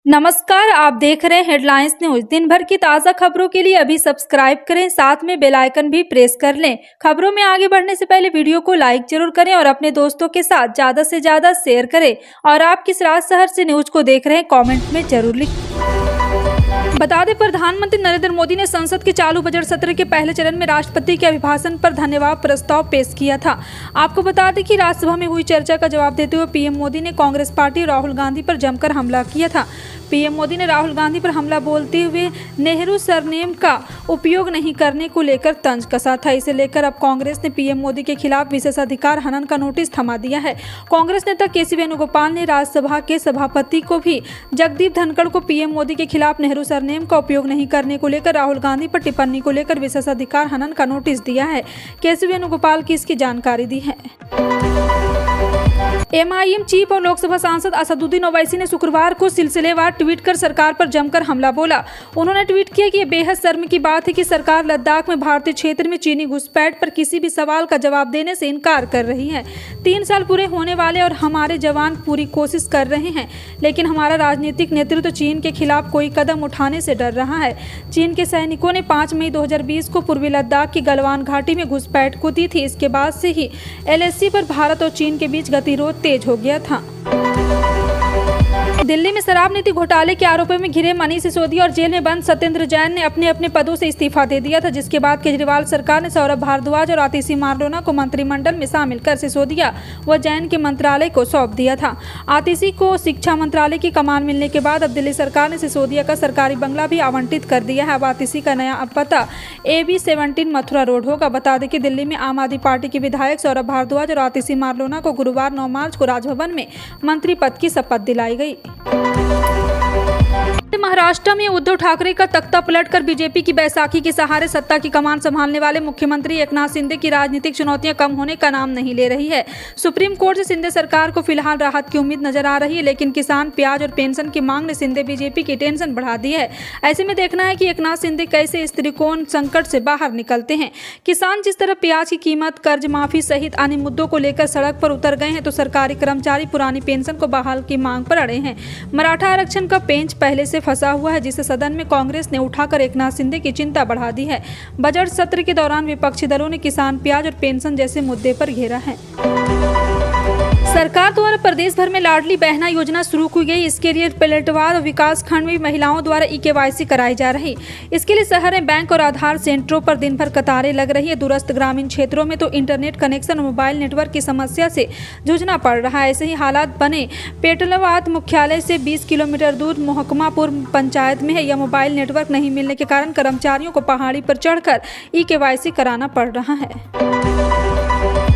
नमस्कार, आप देख रहे हैं हेडलाइंस न्यूज। दिन भर की ताज़ा खबरों के लिए अभी सब्सक्राइब करें, साथ में बेल आइकन भी प्रेस कर लें। खबरों में आगे बढ़ने से पहले वीडियो को लाइक जरूर करें और अपने दोस्तों के साथ ज़्यादा से ज़्यादा शेयर करें। और आप किस राज्य शहर से न्यूज को देख रहे हैं कमेंट में जरूर लिखें। बता दें, प्रधानमंत्री नरेंद्र मोदी ने संसद के चालू बजट सत्र के पहले चरण में राष्ट्रपति के अभिभाषण पर धन्यवाद प्रस्ताव पेश किया था। आपको बता दें कि राज्यसभा में हुई चर्चा का जवाब देते हुए पीएम मोदी ने कांग्रेस पार्टी राहुल गांधी पर जमकर हमला किया था। पीएम मोदी ने राहुल गांधी पर हमला बोलते हुए नेहरू सरनेम का उपयोग नहीं करने को लेकर तंज कसा था। इसे लेकर अब कांग्रेस ने पीएम मोदी के खिलाफ विशेषाधिकार हनन का नोटिस थमा दिया है। कांग्रेस नेता केसी वेणुगोपाल ने राज्यसभा के सभापति को भी जगदीप धनखड़ को पीएम मोदी के खिलाफ नेहरू सरनेम का उपयोग नहीं करने को लेकर राहुल गांधी पर टिप्पणी को लेकर विशेषाधिकार हनन का नोटिस दिया है। केसी वेणुगोपाल की इसकी जानकारी दी है। एमआईएम चीफ और लोकसभा सांसद असदुद्दीन ओवैसी ने शुक्रवार को सिलसिलेवार ट्वीट कर सरकार पर जमकर हमला बोला। उन्होंने ट्वीट किया कि यह बेहद शर्म की बात है कि सरकार लद्दाख में भारतीय क्षेत्र में चीनी घुसपैठ पर किसी भी सवाल का जवाब देने से इनकार कर रही है। 3 साल पूरे होने वाले और हमारे जवान पूरी कोशिश कर रहे हैं, लेकिन हमारा राजनीतिक नेतृत्व चीन के खिलाफ कोई कदम उठाने से डर रहा है। चीन के सैनिकों ने 5 मई 2020 को पूर्वी लद्दाख की गलवान घाटी में घुसपैठ को दी थी। इसके बाद से ही एलएसी पर भारत और चीन के बीच गतिरोध तेज हो गया था। दिल्ली में शराब नीति घोटाले के आरोपों में घिरे मनीष सिसोदिया और जेल में बंद सत्येंद्र जैन ने अपने अपने पदों से इस्तीफा दे दिया था, जिसके बाद केजरीवाल सरकार ने सौरभ भारद्वाज और आतिशी मारलेना को मंत्रिमंडल में शामिल कर सिसोदिया व जैन के मंत्रालय को सौंप दिया था। आतिशी को शिक्षा मंत्रालय की कमान मिलने के बाद अब दिल्ली सरकार ने सिसोदिया का सरकारी बंगला भी आवंटित कर दिया है। अब आतिशी का नया पता AB 17 मथुरा रोड होगा। बता दें कि दिल्ली में आम आदमी पार्टी के विधायक सौरभ भारद्वाज और आतिशी मारलेना को गुरुवार 9 मार्च को राजभवन में मंत्री पद की शपथ दिलाई गई। महाराष्ट्र में उद्धव ठाकरे का तख्ता पलटकर बीजेपी की बैसाखी के सहारे सत्ता की कमान संभालने वाले मुख्यमंत्री एकनाथ शिंदे की राजनीतिक चुनौतियां कम होने का नाम नहीं ले रही है। सुप्रीम कोर्ट से शिंदे सरकार को फिलहाल राहत की उम्मीद नजर आ रही है, लेकिन किसान, प्याज और पेंशन की मांग ने शिंदे बीजेपी की टेंशन बढ़ा दी है। ऐसे में देखना है कि एकनाथ शिंदे कैसे इस त्रिकोण संकट से बाहर निकलते हैं। किसान जिस तरह प्याज की कीमत, कर्ज माफी सहित अन्य मुद्दों को लेकर सड़क पर उतर गए हैं, तो सरकारी कर्मचारी पुरानी पेंशन को बहाल की मांग पर अड़े हैं। मराठा आरक्षण का पेंच पहले से फंसा हुआ है, जिसे सदन में कांग्रेस ने उठाकर एकनाथ शिंदे की चिंता बढ़ा दी है। बजट सत्र के दौरान विपक्षी दलों ने किसान, प्याज और पेंशन जैसे मुद्दे पर घेरा है। सरकार द्वारा प्रदेश भर में लाडली बहना योजना शुरू की गई। इसके लिए पलटवार और विकास खंड में महिलाओं द्वारा eKYC कराई जा रही। इसके लिए शहर में बैंक और आधार सेंटरों पर दिन भर कतारें लग रही है। दूरस्थ ग्रामीण क्षेत्रों में तो इंटरनेट कनेक्शन और मोबाइल नेटवर्क की समस्या से जूझना पड़ रहा है। ऐसे ही हालात बने पेटलावाद मुख्यालय से 20 किलोमीटर दूर मोहकमापुर पंचायत में है। यह मोबाइल नेटवर्क नहीं मिलने के कारण कर्मचारियों को पहाड़ी पर चढ़कर eKYC कराना पड़ रहा है।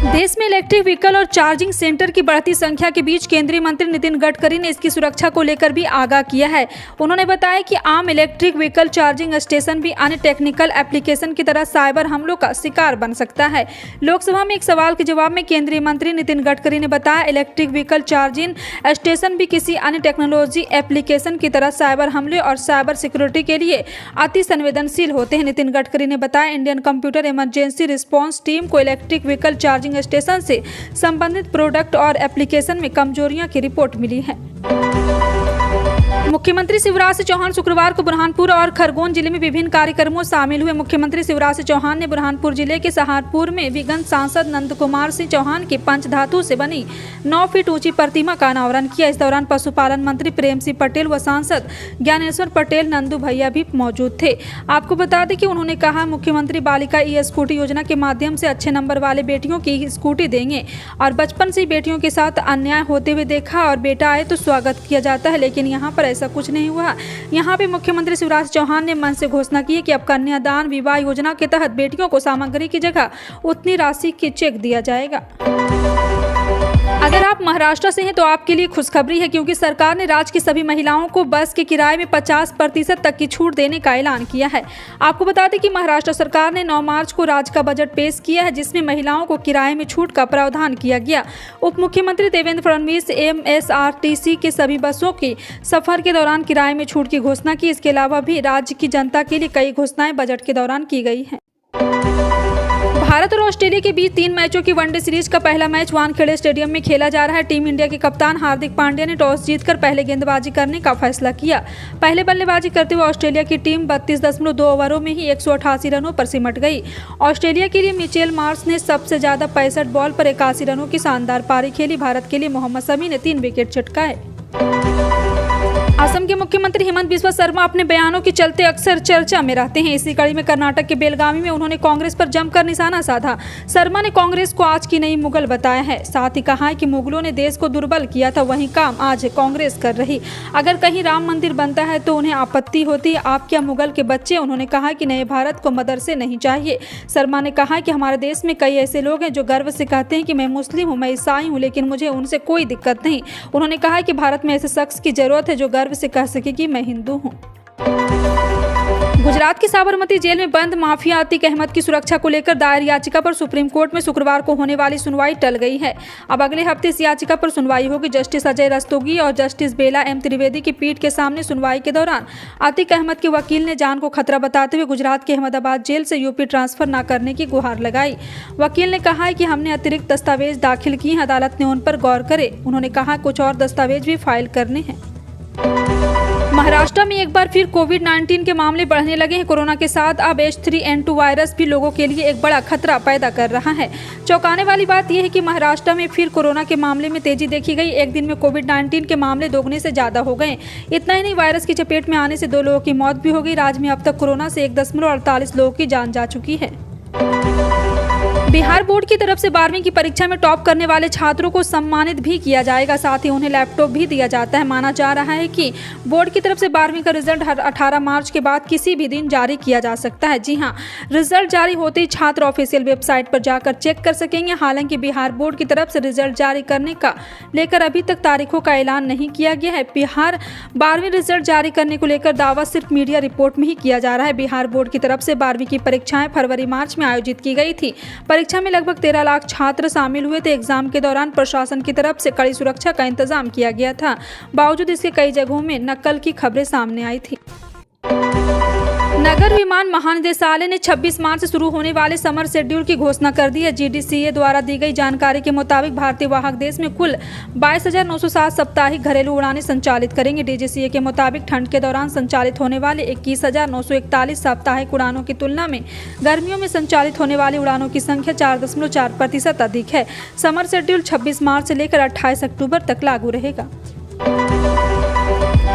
देश में इलेक्ट्रिक व्हीकल और चार्जिंग सेंटर की बढ़ती संख्या के बीच केंद्रीय मंत्री नितिन गडकरी ने इसकी सुरक्षा को लेकर भी आगाह किया है। उन्होंने बताया कि आम इलेक्ट्रिक व्हीकल चार्जिंग स्टेशन भी अन्य टेक्निकल एप्लीकेशन की तरह साइबर हमलों का शिकार बन सकता है। लोकसभा में एक सवाल के जवाब में केंद्रीय मंत्री नितिन गडकरी ने बताया, इलेक्ट्रिक व्हीकल चार्जिंग स्टेशन भी किसी अन्य टेक्नोलॉजी एप्लीकेशन की तरह साइबर हमले और साइबर सिक्योरिटी के लिए अति संवेदनशील होते हैं। नितिन गडकरी ने बताया, Indian computer emergency response team को इलेक्ट्रिक व्हीकल चार्जिंग स्टेशन से संबंधित प्रोडक्ट और एप्लीकेशन में कमजोरियों की रिपोर्ट मिली है। मुख्यमंत्री शिवराज सिंह चौहान शुक्रवार को बुरहानपुर और खरगोन जिले में विभिन्न कार्यक्रमों में शामिल हुए। मुख्यमंत्री शिवराज सिंह चौहान ने बुरहानपुर जिले के सहारपुर में विगत सांसद नंद कुमार सिंह चौहान की पंचधातु से बनी 9 फीट ऊंची प्रतिमा का अनावरण किया। इस दौरान पशुपालन मंत्री प्रेम सिंह पटेल व सांसद ज्ञानेश्वर पटेल नंदू भैया भी मौजूद थे। आपको बता दें कि उन्होंने कहा, मुख्यमंत्री बालिका स्कूटी योजना के माध्यम से अच्छे नंबर वाले बेटियों की स्कूटी देंगे और बचपन से बेटियों के साथ अन्याय होते हुए देखा और बेटा आए तो स्वागत किया जाता है, लेकिन यहाँ पर ऐसा कुछ नहीं हुआ। यहाँ पे मुख्यमंत्री शिवराज चौहान ने मन से घोषणा की है कि अब कन्यादान विवाह योजना के तहत बेटियों को सामग्री की जगह उतनी राशि की चेक दिया जाएगा। अगर आप महाराष्ट्र से हैं तो आपके लिए खुशखबरी है, क्योंकि सरकार ने राज्य की सभी महिलाओं को बस के किराए में 50% तक की छूट देने का ऐलान किया है। आपको बता दें कि महाराष्ट्र सरकार ने 9 मार्च को राज्य का बजट पेश किया है, जिसमें महिलाओं को किराए में छूट का प्रावधान किया गया। उप मुख्यमंत्री देवेंद्र फडणवीस MSRTC के सभी बसों की सफर के दौरान किराए में छूट की घोषणा की। इसके अलावा भी राज्य की जनता के लिए कई घोषणाएं बजट के दौरान की गई हैं। भारत और ऑस्ट्रेलिया के बीच 3 मैचों की वनडे सीरीज का पहला मैच वानखेड़े स्टेडियम में खेला जा रहा है। टीम इंडिया के कप्तान हार्दिक पांड्या ने टॉस जीतकर पहले गेंदबाजी करने का फैसला किया। पहले बल्लेबाजी करते हुए ऑस्ट्रेलिया की टीम 32.2 ओवरों में ही 188 रनों पर सिमट गई। ऑस्ट्रेलिया के लिए मिचेल मार्श ने सबसे ज्यादा 65 बॉल पर 81 रनों की शानदार पारी खेली। भारत के लिए मोहम्मद शमी ने 3 विकेट चटकाए। असम के मुख्यमंत्री हेमंत बिस्वा शर्मा अपने बयानों के चलते अक्सर चर्चा में रहते हैं। इसी कड़ी में कर्नाटक के बेलगावी में उन्होंने कांग्रेस पर जमकर निशाना साधा। शर्मा ने कांग्रेस को आज की नई मुगल बताया है। साथ ही कहा है कि मुगलों ने देश को दुर्बल किया था, वही काम आज कांग्रेस कर रही। अगर कहीं राम मंदिर बनता है तो उन्हें आपत्ति होती है। आप क्या मुगल के बच्चे? उन्होंने कहा कि नए भारत को मदरसे नहीं चाहिए। शर्मा ने कहा कि हमारे देश में कई ऐसे लोग हैं जो गर्व से कहते हैं कि मैं मुस्लिम हूँ, मैं ईसाई हूँ, लेकिन मुझे उनसे कोई दिक्कत नहीं। उन्होंने कहा कि भारत में ऐसे शख्स की जरूरत है जो गर्व से कह सके कि मैं हिंदू हूं। गुजरात की साबरमती जेल में बंद माफिया अतीक अहमद की सुरक्षा को लेकर दायर याचिका पर सुप्रीम कोर्ट में शुक्रवार को होने वाली सुनवाई टल गई है। अब अगले हफ्ते इस याचिका पर सुनवाई होगी। जस्टिस अजय रस्तोगी और जस्टिस बेला एम त्रिवेदी की पीठ के सामने सुनवाई के दौरान अतीक अहमद के वकील ने जान को खतरा बताते हुए गुजरात के अहमदाबाद जेल से यूपी ट्रांसफर न करने की गुहार लगाई। वकील ने कहा है कि हमने अतिरिक्त दस्तावेज दाखिल किए हैं, अदालत ने उन पर गौर करे। उन्होंने कहा कुछ और दस्तावेज भी फाइल करने हैं। महाराष्ट्र में एक बार फिर कोविड-19 के मामले बढ़ने लगे हैं। कोरोना के साथ अब H3N2 वायरस भी लोगों के लिए एक बड़ा खतरा पैदा कर रहा है। चौंकाने वाली बात यह है कि महाराष्ट्र में फिर कोरोना के मामले में तेजी देखी गई। एक दिन में कोविड-19 के मामले दोगुने से ज्यादा हो गए। इतना ही नहीं, वायरस की चपेट में आने से 2 लोगों की मौत भी हो गई। राज्य में अब तक कोरोना से 1.48 लोगों की जान जा चुकी है। बिहार बोर्ड की तरफ से 12वीं की परीक्षा में टॉप करने वाले छात्रों को सम्मानित भी किया जाएगा। साथ ही उन्हें लैपटॉप भी दिया जाता है। माना जा रहा है कि बोर्ड की तरफ से 12वीं का रिजल्ट 18 मार्च के बाद किसी भी दिन जारी किया जा सकता है। जी हां, रिजल्ट जारी होते ही छात्र ऑफिशियल वेबसाइट पर जाकर चेक कर सकेंगे। हालांकि बिहार बोर्ड की तरफ से रिजल्ट जारी करने का लेकर अभी तक तारीखों का ऐलान नहीं किया गया है। बिहार 12वीं रिजल्ट जारी करने को लेकर दावा सिर्फ मीडिया रिपोर्ट में ही किया जा रहा है। बिहार बोर्ड की तरफ से 12वीं की परीक्षाएं फरवरी-मार्च में आयोजित की गई थी। परीक्षा में लगभग 13 लाख छात्र शामिल हुए थे। एग्जाम के दौरान प्रशासन की तरफ से कड़ी सुरक्षा का इंतजाम किया गया था। बावजूद इसके कई जगहों में नकल की खबरें सामने आई थी। नगर विमान महानिदेशालय ने 26 मार्च से शुरू होने वाले समर शेड्यूल की घोषणा कर दी है। GDCA द्वारा दी गई जानकारी के मुताबिक भारतीय वाहक देश में कुल 22,907 साप्ताहिक घरेलू उड़ानें संचालित करेंगे। DGCA के मुताबिक ठंड के दौरान संचालित होने वाले 21,941 साप्ताहिक उड़ानों की तुलना में गर्मियों में संचालित होने वाली उड़ानों की संख्या 4.4% अधिक है। समर शेड्यूल 26 मार्च से लेकर 28 अक्टूबर तक लागू रहेगा।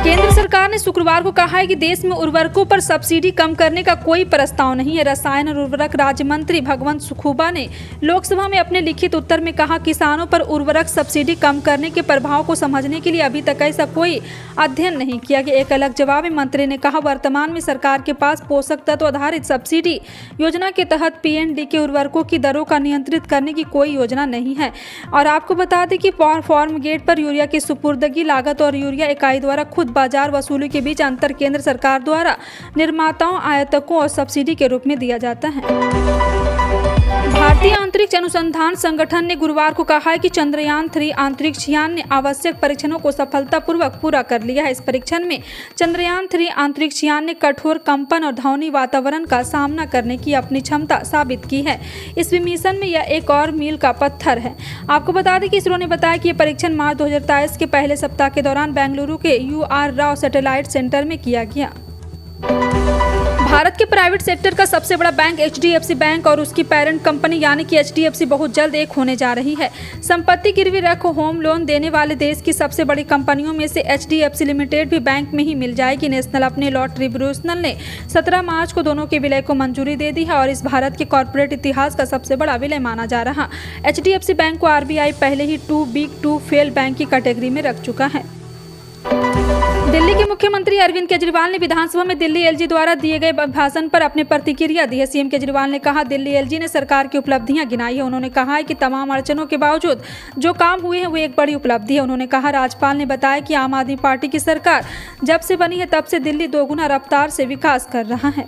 केंद्र सरकार ने शुक्रवार को कहा है कि देश में उर्वरकों पर सब्सिडी कम करने का कोई प्रस्ताव नहीं है। रसायन और उर्वरक राज्य मंत्री भगवंत सुखुबा ने लोकसभा में अपने लिखित उत्तर में कहा, किसानों पर उर्वरक सब्सिडी कम करने के प्रभाव को समझने के लिए अभी तक ऐसा कोई अध्ययन नहीं किया गया। एक अलग जवाब में मंत्री ने कहा, वर्तमान में सरकार के पास पोषक तत्व आधारित सब्सिडी योजना के तहत PND के उर्वरकों की दरों का नियंत्रित करने की कोई योजना नहीं है। और आपको बता दें कि फार्म गेट पर यूरिया की सुपुर्दगी लागत और यूरिया इकाई द्वारा खुद बाजार वसूली के बीच अंतर केंद्र सरकार द्वारा निर्माताओं, आयातकों और सब्सिडी के रूप में दिया जाता है। भारतीय अंतरिक्ष अनुसंधान संगठन ने गुरुवार को कहा है कि चंद्रयान 3 अंतरिक्ष यान ने आवश्यक परीक्षणों को सफलतापूर्वक पूरा कर लिया है। इस परीक्षण में चंद्रयान 3 अंतरिक्ष यान ने कठोर कंपन और ध्वनि वातावरण का सामना करने की अपनी क्षमता साबित की है। इस मिशन में यह एक और मील का पत्थर है। आपको बता दें कि इसरो ने बताया कि यह परीक्षण मार्च 2023 के पहले सप्ताह के दौरान बेंगलुरु के UR राव सैटेलाइट सेंटर में किया गया। भारत के प्राइवेट सेक्टर का सबसे बड़ा बैंक HDFC बैंक और उसकी पेरेंट कंपनी यानी कि HDFC बहुत जल्द एक होने जा रही है। संपत्ति गिरवी रख होम लोन देने वाले देश की सबसे बड़ी कंपनियों में से HDFC लिमिटेड भी बैंक में ही मिल जाएगी। नेशनल अपने लॉ ट्रिब्यूनल ने 17 मार्च को दोनों के विलय को मंजूरी दे दी है और इस भारत के कॉर्पोरेट इतिहास का सबसे बड़ा विलय माना जा रहा। HDFC बैंक को RBI पहले ही too big to fail bank की कैटेगरी में रख चुका है। दिल्ली के मुख्यमंत्री अरविंद केजरीवाल ने विधानसभा में दिल्ली LG द्वारा दिए गए भाषण पर अपनी प्रतिक्रिया दी है। CM केजरीवाल ने कहा, दिल्ली LG ने सरकार की उपलब्धियां गिनाई है। उन्होंने कहा है कि तमाम अड़चनों के बावजूद जो काम हुए हैं वो एक बड़ी उपलब्धि है। उन्होंने कहा, राज्यपाल ने बताया कि आम आदमी पार्टी की सरकार जब से बनी है तब से दिल्ली दोगुना रफ्तार से विकास कर रहा है।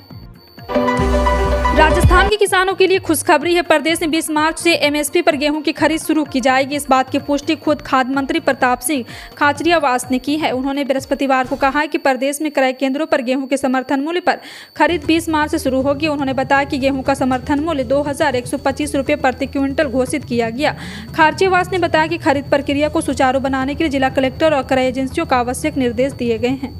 राजस्थान के किसानों के लिए खुशखबरी है। प्रदेश में 20 मार्च से एमएसपी पर गेहूं की खरीद शुरू की जाएगी। इस बात की पुष्टि खुद खाद्य मंत्री प्रताप सिंह खाचरियावास ने की है। उन्होंने बृहस्पतिवार को कहा है कि प्रदेश में क्रय केंद्रों पर गेहूं के समर्थन मूल्य पर खरीद 20 मार्च से शुरू होगी। उन्होंने बताया कि गेहूं का समर्थन मूल्य 2125 रुपये प्रति क्विंटल घोषित किया गया। खाचरियावास ने बताया कि खरीद प्रक्रिया को सुचारू बनाने के लिए जिला कलेक्टर और क्रय एजेंसियों को आवश्यक निर्देश दिए गए हैं।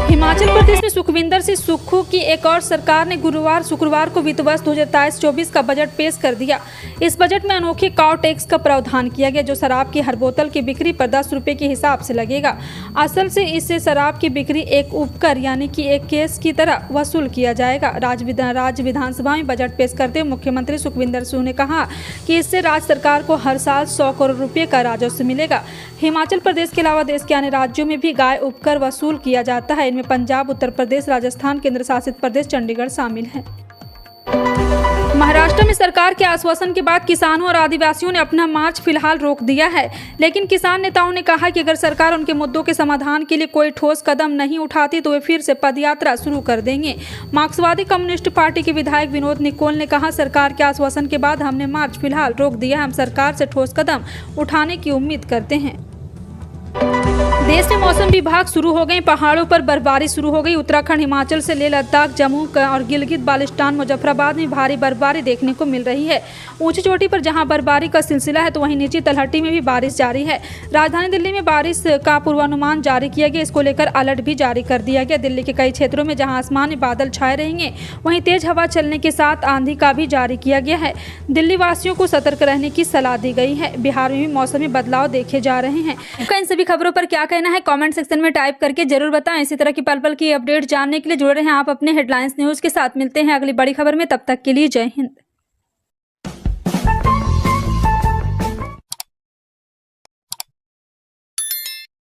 हिमाचल प्रदेश में सुखविंदर सिंह सुक्खू की एक और सरकार ने शुक्रवार को वित्त वर्ष 2023-24 का बजट पेश कर दिया। इस बजट में अनोखे काउ टैक्स का प्रावधान किया गया, जो शराब की हर बोतल की बिक्री पर 10 रुपये के हिसाब से लगेगा। असल से इससे शराब की बिक्री एक उपकर यानी कि एक केस की तरह वसूल किया जाएगा। राज्य विधानसभा में बजट पेश करते हुए मुख्यमंत्री सुखविंदर सिंह ने कहा कि इससे राज्य सरकार को हर साल 100 करोड़ रुपये का राजस्व मिलेगा। हिमाचल प्रदेश के अलावा देश के अन्य राज्यों में भी गाय उपकर वसूल किया जाता है। इनमें पंजाब, उत्तर प्रदेश, राजस्थान, केंद्र शासित प्रदेश, चंडीगढ़ शामिल हैं। महाराष्ट्र में सरकार के आश्वासन के बाद किसानों और आदिवासियों ने अपना मार्च फिलहाल रोक दिया है, लेकिन किसान नेताओं ने कहा कि अगर सरकार उनके मुद्दों के समाधान के लिए कोई ठोस कदम नहीं उठाती तो वे फिर से पदयात्रा शुरू कर देंगे। मार्क्सवादी कम्युनिस्ट पार्टी के विधायक विनोद निकोल ने कहा, सरकार के आश्वासन के बाद हमने मार्च फिलहाल रोक दिया। हम सरकार से ठोस कदम उठाने की उम्मीद करते हैं। देश में मौसम विभाग शुरू हो गए। पहाड़ों पर बर्फबारी शुरू हो गई। उत्तराखंड, हिमाचल से लेह लद्दाख, जम्मू और गिलगित बाल्टिस्तान, मुजफ्फराबाद में भारी बर्फबारी देखने को मिल रही है। ऊंची चोटी पर जहां बर्फबारी का सिलसिला है तो वहीं निचली तलहटी में भी बारिश जारी है। राजधानी दिल्ली में बारिश का पूर्वानुमान जारी किया गया। इसको लेकर अलर्ट भी जारी कर दिया गया। दिल्ली के कई क्षेत्रों में जहाँ आसमान में बादल छाए रहेंगे, वहीं तेज हवा चलने के साथ आंधी का भी जारी किया गया है। दिल्ली वासियों को सतर्क रहने की सलाह दी गई है। बिहार में भी मौसम में बदलाव देखे जा रहे हैं। इन सभी खबरों पर क्या कहना है कमेंट सेक्शन में टाइप करके जरूर बताएं। इसी तरह की पल पल की अपडेट जानने के लिए जुड़े रहें आप अपने हेडलाइंस न्यूज के साथ। मिलते हैं अगली बड़ी खबर में, तब तक के लिए जय हिंद।